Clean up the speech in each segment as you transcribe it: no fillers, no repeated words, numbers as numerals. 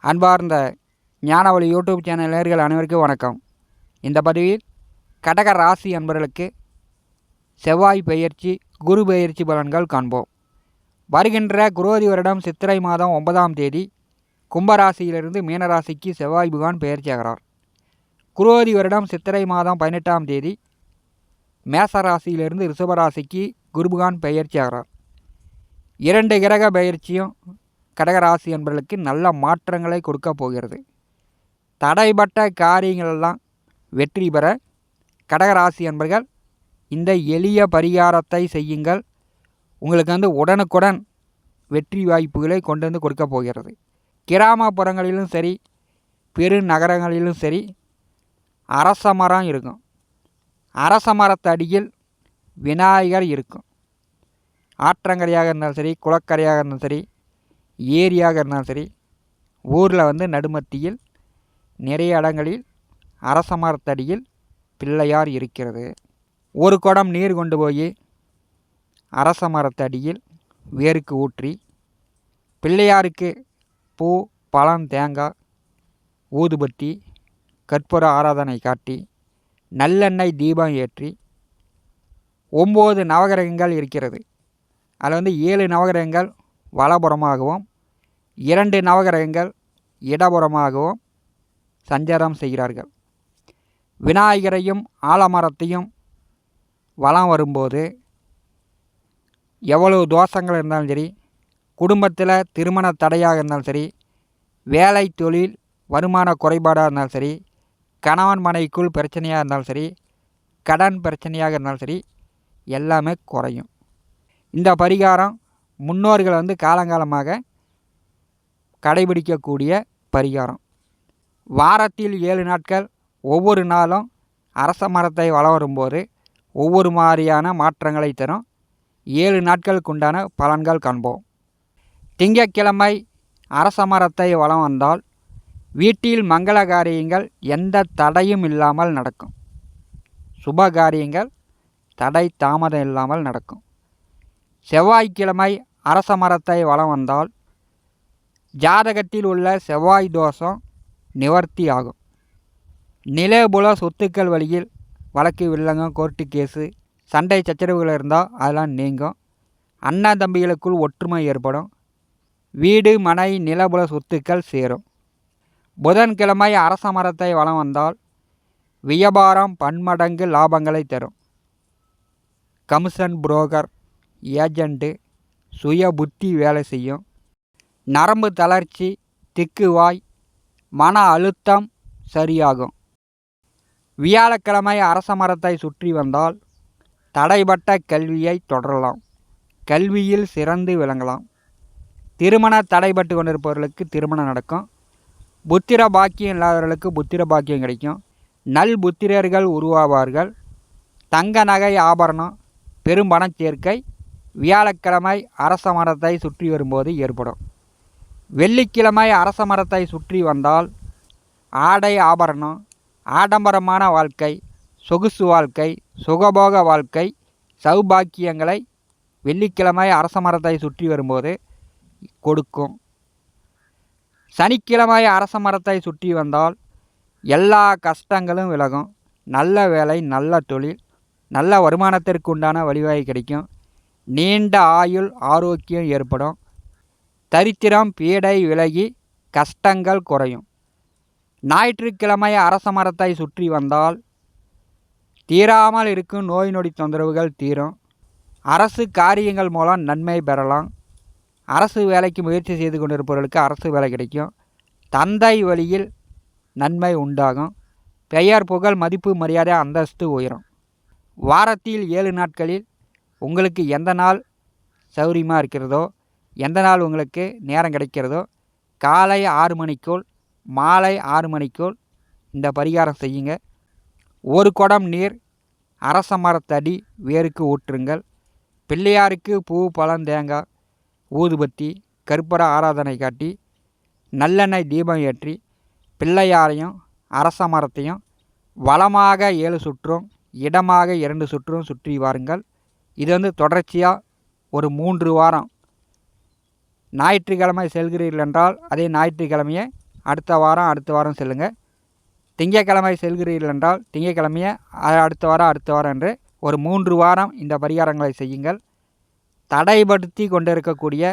அன்பார்ந்த ஞானவழி YouTube channel நேயர்கள் அனைவருக்கும் வணக்கம். இந்த பதிவில் கடக ராசி அன்பர்களுக்கு செவ்வாய் பெயர்ச்சி, குரு பெயர்ச்சி பலன்கள் காண்போம். வருகின்ற குரோதி வருடம் சித்திரை மாதம் 9ஆம் தேதி கும்பராசியிலிருந்து மீனராசிக்கு செவ்வாய் பகவான் பெயர்ச்சியாகிறார். குரோதி வருடம் சித்திரை மாதம் 18ஆம் தேதி மேசராசியிலிருந்து ரிஷபராசிக்கு குரு பகவான் பெயர்ச்சியாகிறார். 2 கிரக பெயர்ச்சியும் கடகராசி என்பவர்களுக்கு நல்ல மாற்றங்களை கொடுக்க போகிறது. தடைப்பட்ட காரியங்களெல்லாம் வெற்றி பெற கடகராசி என்பர்கள் இந்த எளிய பரிகாரத்தை செய்யுங்கள். உங்களுக்கு உடனுக்குடன் வெற்றி வாய்ப்புகளை கொண்டு வந்து கொடுக்க போகிறது. கிராமப்புறங்களிலும் சரி, பெருநகரங்களிலும் சரி, அரச மரம் இருக்கும். அரச மரத்தடியில் விநாயகர் இருக்கும். ஆற்றங்கரையாக இருந்தாலும் சரி, குளக்கரையாக இருந்தாலும் சரி, ஏரியாக இருந்தாலும் சரி, ஊரில் நடுமத்தியில் நிறைய இடங்களில் அரச மரத்தடியில் பிள்ளையார் இருக்கிறது. ஒரு குடம் நீர் கொண்டு போய் அரச மரத்தடியில் வேருக்கு ஊற்றி பிள்ளையாருக்கு பூ, பழம், தேங்காய், ஊதுபத்தி, கற்பூர ஆராதனை காட்டி நல்லெண்ணெய் தீபம் ஏற்றி 9 நவகிரகங்கள் இருக்கிறது. அதில் 7 நவகிரகங்கள் வலப்புறமாகவும் 2 நவகிரகங்கள் இடப்புறமாகவும் சஞ்சாரம் செய்கிறார்கள். விநாயகரையும் ஆலமரத்தையும் வலம் வரும்போது எவ்வளவு தோஷங்கள் இருந்தாலும் சரி, குடும்பத்தில் திருமண தடையாக இருந்தாலும் சரி, வேலை தொழில் வருமான குறைபாடாக இருந்தாலும் சரி, கணவன் மனைவிக்குள் பிரச்சனையாக இருந்தாலும் சரி, கடன் பிரச்சனையாக இருந்தாலும் சரி, எல்லாமே குறையும். இந்த பரிகாரம் முன்னோர்கள் காலங்காலமாக கடைபிடிக்கக்கூடிய பரிகாரம். வாரத்தில் 7 நாட்கள் ஒவ்வொரு நாளும் அரச மரத்தை வலம் வரும்போது ஒவ்வொரு மாதிரியான மாற்றங்களை தரும். 7 நாட்களுக்குண்டான பலன்கள் காண்போம். திங்கட்கிழமை அரச மரத்தை வலம் வந்தால் வீட்டில் மங்கள காரியங்கள் எந்த தடையும் இல்லாமல் நடக்கும். சுப காரியங்கள் தடை தாமதம் இல்லாமல் நடக்கும். செவ்வாய்க்கிழமை அரச மரத்தை வலம் வந்தால் ஜாதகத்தில் உள்ள செவ்வாய் தோஷம் நிவர்த்தி ஆகும். நிலபுல சொத்துக்கள் வழியில் வழக்கு வில்லங்கம், கோர்ட்டு கேஸு, சண்டை சச்சரவுகள் இருந்தால் அதெல்லாம் நீங்கும். அண்ணன் தம்பிகளுக்குள் ஒற்றுமை ஏற்படும். வீடு, மனை, நிலபுல சொத்துக்கள் சேரும். புதன்கிழமை அரச மரத்தை வலம் வந்தால் வியாபாரம் பன்மடங்கு லாபங்களை தரும். கமிஷன், புரோக்கர், ஏஜெண்ட்டு, சுய புத்தி வேலை செய்யும். நரம்பு தளர்ச்சி, திக்குவாய், மன அழுத்தம் சரியாகும். வியாழக்கிழமை அரச மரத்தை சுற்றி வந்தால் தடைப்பட்ட கல்வியை தொடரலாம். கல்வியில் சிறந்து விளங்கலாம். திருமண தடைப்பட்டு கொண்டிருப்பவர்களுக்கு திருமணம் நடக்கும். புத்திர பாக்கியம் இல்லாதவர்களுக்கு புத்திர பாக்கியம் கிடைக்கும். நல் புத்திரர்கள் உருவாவார்கள். தங்க நகை ஆபரணம், பெரும் பணச்சேர்க்கை வியாழக்கிழமை அரச மரத்தை சுற்றி வரும்போது ஏற்படும். வெள்ளிக்கிழமை அரச மரத்தை சுற்றி வந்தால் ஆடை ஆபரணம், ஆடம்பரமான வாழ்க்கை, சொகுசு வாழ்க்கை, சுகபோக வாழ்க்கை, சௌபாக்கியங்களை வெள்ளிக்கிழமை அரச மரத்தை சுற்றி வரும்போது கொடுக்கும். சனிக்கிழமை அரச மரத்தை சுற்றி வந்தால் எல்லா கஷ்டங்களும் விலகும். நல்ல வேலை, நல்ல தொழில், நல்ல வருமானத்திற்கு உண்டான வழிவகை கிடைக்கும். நீண்ட ஆயுள், ஆரோக்கியம் ஏற்படும். தரித்திரம், பீடை விலகி கஷ்டங்கள் குறையும். ஞாயிற்றுக்கிழமை அரச மரத்தை சுற்றி வந்தால் தீராமல் இருக்கும் நோய் நொடி தொந்தரவுகள் தீரும். அரசு காரியங்கள் மூலம் நன்மை பெறலாம். அரசு வேலைக்கு முயற்சி செய்து கொண்டிருப்பவர்களுக்கு அரசு வேலை கிடைக்கும். தந்தை வழியில் நன்மை உண்டாகும். பெயர், புகழ், மதிப்பு, மரியாதை, அந்தஸ்து உயரும். வாரத்தில் 7 நாட்களில் உங்களுக்கு எந்த நாள் சௌரியமாக இருக்கிறதோ, எந்த நாள் உங்களுக்கு நேரம் கிடைக்கிறதோ, காலை 6 மணிக்குள் மாலை 6 மணிக்குள் இந்த பரிகாரம் செய்யுங்க. ஒரு குடம் நீர் அரச மரத்தடி வேருக்கு ஊற்றுங்கள். பிள்ளையாருக்கு பூ, பழம், தேங்காய், ஊதுபத்தி, கற்பூர ஆராதனை காட்டி நல்லெண்ணெய் தீபம் ஏற்றி பிள்ளையாரையும் அரச மரத்தையும் வலமாக 7 சுற்றும், இடமாக 2 சுற்றும் சுற்றி வாருங்கள். இது தொடர்ச்சியாக ஒரு 3 வாரம் ஞாயிற்றுக்கிழமை செல்கிறீர்கள் என்றால் அதே ஞாயிற்றுக்கிழமையே அடுத்த வாரம் செல்லுங்கள். திங்கட்கிழமை செல்கிறீர்கள் என்றால் திங்கட்கிழமையே அடுத்த வாரம் என்று ஒரு 3 வாரம் இந்த பரிகாரங்களை செய்யுங்கள். தடைப்படுத்தி கொண்டிருக்கக்கூடிய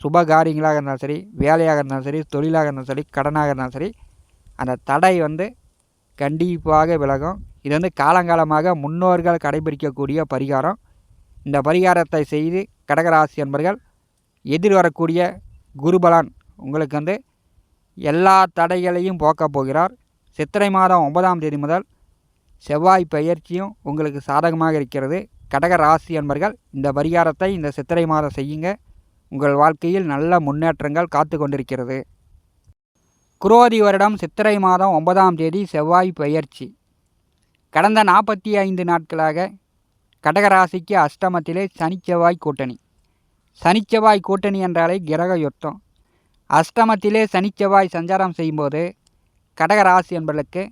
சுப காரியங்களாக இருந்தாலும் சரி, வேலையாக இருந்தாலும் சரி, தொழிலாக இருந்தாலும் சரி, கடனாக இருந்தாலும் சரி, அந்த தடை கண்டிப்பாக விலகும். இது காலங்காலமாக முன்னோர்கள் கடைபிடிக்கக்கூடிய பரிகாரம். இந்த பரிகாரத்தை செய்து கடகராசி என்பர்கள் எதிர்வரக்கூடிய குருபலன் உங்களுக்கு எல்லா தடைகளையும் போக்கப் போகிறார். சித்திரை மாதம் 9ஆம் தேதி முதல் செவ்வாய் பெயர்ச்சியும் உங்களுக்கு சாதகமாக இருக்கிறது. கடகராசி என்பர்கள் இந்த பரிகாரத்தை இந்த சித்திரை மாதம் செய்யுங்க. உங்கள் வாழ்க்கையில் நல்ல முன்னேற்றங்கள் காத்து கொண்டிருக்கிறது. குரோதி வருடம் சித்திரை மாதம் 9ஆம் தேதி செவ்வாய் பெயர்ச்சி. கடந்த 45 நாட்களாக கடகராசிக்கு அஷ்டமத்திலே சனிச்செவ்வாய் கூட்டணி. சனிச்செவ்வாய் கூட்டணி என்றாலே கிரக யுத்தம். அஷ்டமத்திலே சனிச்செவ்வாய் சஞ்சாரம் செய்யும்போது கடகராசி என்பதற்கு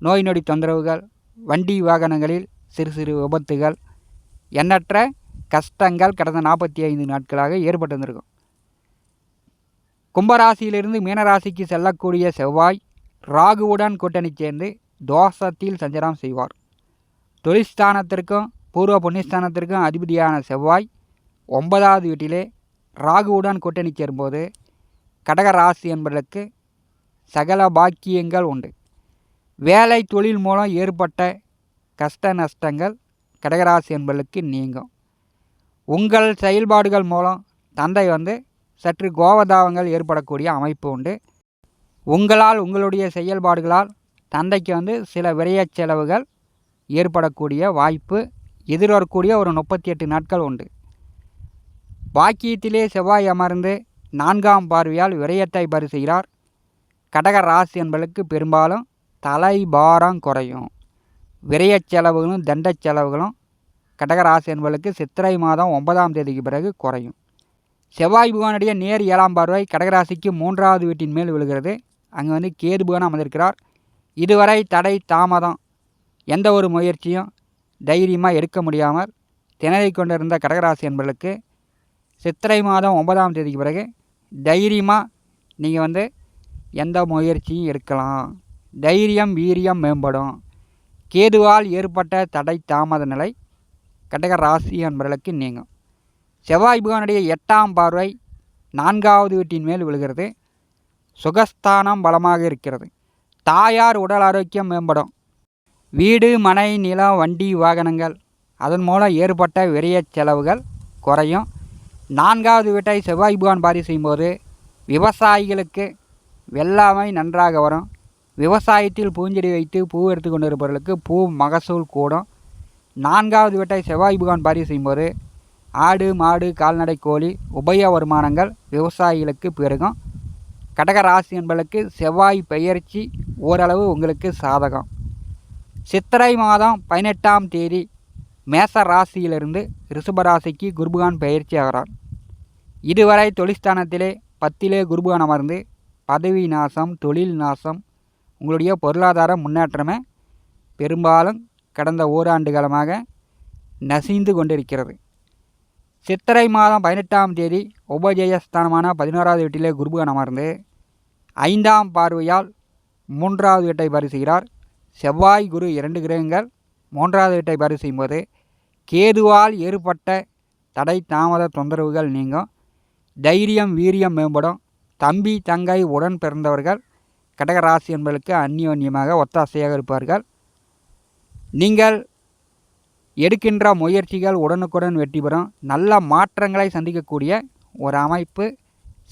நோய் நொடி தொந்தரவுகள், வண்டி வாகனங்களில் சிறு சிறு விபத்துகள், எண்ணற்ற கஷ்டங்கள் கடந்த 45 நாட்களாக ஏற்பட்டு வந்திருக்கும். கும்பராசியிலிருந்து மீனராசிக்கு செல்லக்கூடிய செவ்வாய் ராகுவுடன் கூட்டணி சேர்ந்து தோஷத்தில் சஞ்சாரம் செய்வார். தொழில்ஸ்தானத்திற்கும் பூர்வ புண்ணியஸ்தானத்திற்கும் அதிபதியான செவ்வாய் 9வது வீட்டிலே ராகுவுடன் கூட்டணி சேரும்போது கடகராசி என்பதற்கு சகல பாக்கியங்கள் உண்டு. வேலை தொழில் மூலம் ஏற்பட்ட கஷ்ட நஷ்டங்கள் கடகராசி என்பதற்கு நீங்கும். உங்கள் செயல்பாடுகள் மூலம் தந்தை சற்று கோபதாபங்கள் ஏற்படக்கூடிய அமைப்பு உண்டு. உங்களுடைய செயல்பாடுகளால் தந்தைக்கு சில விரய செலவுகள் ஏற்படக்கூடிய வாய்ப்பு எதிர்வரக்கூடிய ஒரு 38 நாட்கள் உண்டு. பாக்கியத்திலே செவ்வாய் அமர்ந்து 4ஆம் பார்வையால் விரயத்தை பரிசுகிறார். கடக ராசி என்பதற்கு பெரும்பாலும் தலைபாரம் குறையும். விரய செலவுகளும் தண்ட செலவுகளும் கடகராசி என்பதற்கு சித்திரை மாதம் 9ஆம் தேதிக்கு பிறகு குறையும். செவ்வாய் பகவானுடைய நேர் 7ஆம் பார்வை கடகராசிக்கு 3வது வீட்டின் மேல் விழுகிறது. அங்கே கேது பகவான் அமர்ந்திருக்கிறார். இதுவரை தடை தாமதம் எந்த ஒரு முயற்சியும் தைரியமாக எடுக்க முடியாமல் திணறிக் கொண்டிருந்த கடகராசி என்பதற்கு சித்திரை மாதம் 9ஆம் தேதிக்கு பிறகு தைரியமாக நீங்கள் எந்த முயற்சியும் எடுக்கலாம். தைரியம் வீரியம் மேம்படும். கேதுவால் ஏற்பட்ட தடை தாமத நிலை கடக ராசி என்பவர்களுக்கு நீங்கும். செவ்வாய் பகவானுடைய 8ஆம் பார்வை 4வது வீட்டின் மேல் விழுகிறது. சுகஸ்தானம் பலமாக இருக்கிறது. தாயார் உடல் ஆரோக்கியம் மேம்படும். வீடு மனை நிலம் வண்டி வாகனங்கள் அதன் மூலம் ஏற்பட்ட விரய செலவுகள் குறையும். 4வது வீட்டை செவ்வாய் பகவான் பாரி செய்யும்போது விவசாயிகளுக்கு வெள்ளாமை நன்றாக வரும். விவசாயத்தில் பூஞ்செடி வைத்து பூ எடுத்து கொண்டு இருப்பவர்களுக்கு பூ மகசூல் கூடும். 4வது வீட்டை செவ்வாய் பகவான் பாரி செய்யும்போது ஆடு மாடு கால்நடை கோழி உபய வருமானங்கள் விவசாயிகளுக்கு பெருகும். கடக ராசி என்பதற்கு செவ்வாய் பெயர்ச்சி ஓரளவு உங்களுக்கு சாதகம். சித்திரை மாதம் 18ஆம் தேதி மேச ராசியிலிருந்து ரிஷபராசிக்கு குருபகான் பெயர்ச்சி ஆகிறார். இதுவரை தொழில்ஸ்தானத்திலே 10லே குருபகான் அமர்ந்து பதவி நாசம், தொழில் நாசம், உங்களுடைய பொருளாதார முன்னேற்றமே பெரும்பாலும் கடந்த ஓராண்டு காலமாக நசிந்து கொண்டிருக்கிறது. சித்திரை மாதம் 18ஆம் தேதி உபஜயஸ்தானமான 11வது வீட்டிலே குருபகான் அமர்ந்து 5ஆம் பார்வையால் 3வது வீட்டை பரிசுகிறார். செவ்வாய் குரு 2 கிரகங்கள் 3வது வீட்டை பரி செய்யும்போது கேதுவால் ஏற்பட்ட தடை தாமத தொந்தரவுகள் நீங்கும். தைரியம் வீரியம் மேம்படும். தம்பி தங்கை உடன் பிறந்தவர்கள் கடகராசி என்பதற்கு அந்யோன்யமாக ஒத்தாசையாக இருப்பார்கள். நீங்கள் எடுக்கின்ற முயற்சிகள் உடனுக்குடன் வெற்றி பெறும். நல்ல மாற்றங்களை சந்திக்கக்கூடிய ஒரு அமைப்பு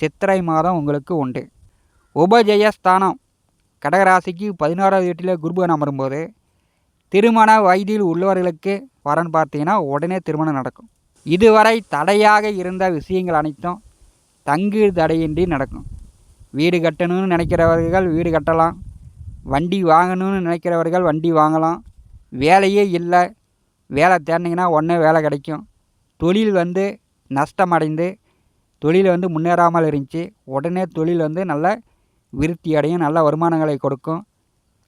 சித்திரை மாதம் உங்களுக்கு உண்டு. உபஜயஸ்தானம் கடகராசிக்கு 11வது வீட்டில் குருபகான் அமரும்போது திருமண வயதில் உள்ளவர்களுக்கு வரன் பார்த்தீங்கன்னா உடனே திருமணம் நடக்கும். இதுவரை தடையாக இருந்த விஷயங்கள் அனைத்தும் தங்கு தடையின்றி நடக்கும். வீடு கட்டணும்னு நினைக்கிறவர்கள் வீடு கட்டலாம். வண்டி வாங்கணும்னு நினைக்கிறவர்கள் வண்டி வாங்கலாம். வேலையே இல்லை, வேலை தேடினீங்கன்னா உடனே வேலை கிடைக்கும். தொழில் நஷ்டமடைந்து தொழில் முன்னேறாமல் இருந்துச்சு, உடனே தொழில் நல்ல விருத்தி அடையும், நல்ல வருமானங்களை கொடுக்கும்.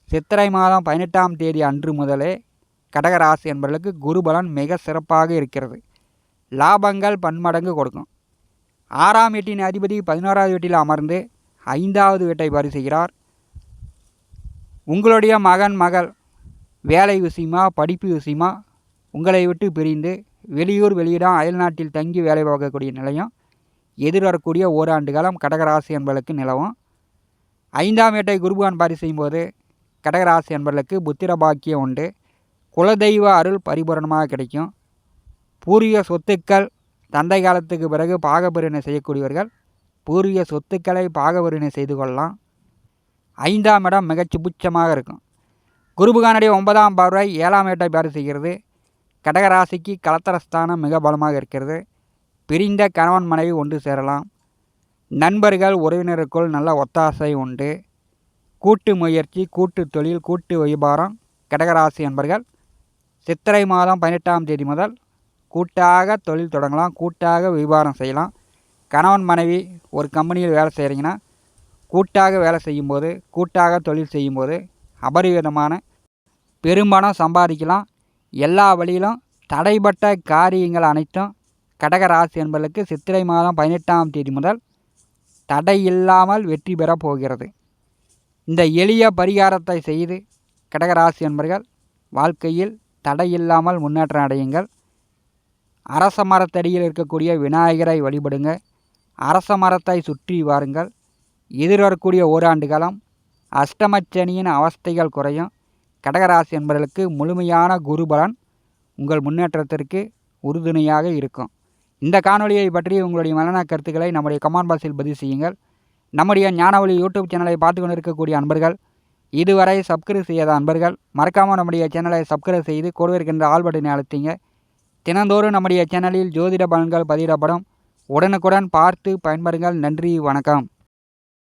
சித்திரை மாதம் 18ஆம் தேதி அன்று முதலே கடகராசி என்பவர்களுக்கு குருபலன் மிக சிறப்பாக இருக்கிறது. லாபங்கள் பன்மடங்கு கொடுக்கும். 6ஆம் வீட்டின் அதிபதி 11வது வீட்டில் அமர்ந்து 5வது வீட்டை பரிசுகிறார். உங்களுடைய மகன் மகள் வேலை விஷயமா படிப்பு விஷயமா உங்களை விட்டு பிரிந்து வெளியூர் வெளியிடம் அயல்நாட்டில் தங்கி வேலை பார்க்கக்கூடிய நிலையம் எதிர்வரக்கூடிய ஓராண்டு காலம் கடகராசி என்பதற்கு நிலவும். 5ஆம் வீட்டை குருபகவான் பரிசெய்யும் போது கடகராசி என்பதற்கு புத்திர பாக்கியம் உண்டு. குலதெய்வ அருள் பரிபூரணமாக கிடைக்கும். பூர்வீக சொத்துக்கள் தந்தை காலத்துக்கு பிறகு பாகபிரிவினை செய்யக்கூடியவர்கள் பூர்வீக சொத்துக்களை பாகபிரிவினை செய்து கொள்ளலாம். 5ஆம் இடம் மிகச் சுபிட்சமாக இருக்கும். குருபகவானுடைய 9ஆம் பார்வை 7ஆம் வீட்டை பார்வை செய்கிறது. கடகராசிக்கு கலத்திரஸ்தானம் மிக பலமாக இருக்கிறது. பிரிந்த கணவன் மனைவி ஒன்று சேரலாம். நண்பர்கள் உறவினருக்குள் நல்ல ஒத்தாசை உண்டு. கூட்டு முயற்சி கூட்டு தொழில் கூட்டு வியாபாரம் கடகராசி என்பர்கள் சித்திரை மாதம் 18ஆம் தேதி முதல் கூட்டாக தொழில் தொடங்கலாம். கூட்டாக வியாபாரம் செய்யலாம். கணவன் மனைவி ஒரு கம்பெனியில் வேலை செய்கிறீங்கன்னா கூட்டாக வேலை செய்யும்போது கூட்டாக தொழில் செய்யும்போது அபரிவிதமான பெரும்பணம் சம்பாதிக்கலாம். எல்லா வழியிலும் தடைப்பட்ட காரியங்கள் அனைத்தும் கடகராசி என்பதற்கு சித்திரை மாதம் 18ஆம் தேதி முதல் தடை இல்லாமல் வெற்றி பெறப் போகிறது. இந்த எளிய பரிகாரத்தை செய்து கடகராசி என்பர்கள் வாழ்க்கையில் தடையில்லாமல் முன்னேற்றம் அடையுங்கள். அரச மரத்தடியில் இருக்கக்கூடிய விநாயகரை வழிபடுங்க. அரச மரத்தை சுற்றி வாருங்கள். எதிர்வரக்கூடிய ஓராண்டு காலம் அஷ்டமச்சனியின் அவஸ்தைகள் குறையும். கடகராசி என்பவர்களுக்கு முழுமையான குருபலன் உங்கள் முன்னேற்றத்திற்கு உறுதுணையாக இருக்கும். இந்த காணொலியை பற்றி உங்களுடைய மனன கருத்துக்களை நம்முடைய கமெண்ட் பாக்ஸில் பதிவு செய்யுங்கள். நம்முடைய ஞானவழி யூடியூப் சேனலை பார்த்து கொண்டு இருக்கக்கூடிய அன்பர்கள் இதுவரை சப்ஸ்கிரைப் செய்யாத அன்பர்கள் மறக்காமல் நம்முடைய சேனலை சப்ஸ்கிரைப் செய்து கூட இருக்கின்ற ஆல் பட்டனை அழுத்திங்க. தினந்தோறும் நம்முடைய சேனலில் ஜோதிட பலன்கள் பதிவிடப்படும். உடனுக்குடன் பார்த்து பயன்பெறுங்கள். நன்றி, வணக்கம்.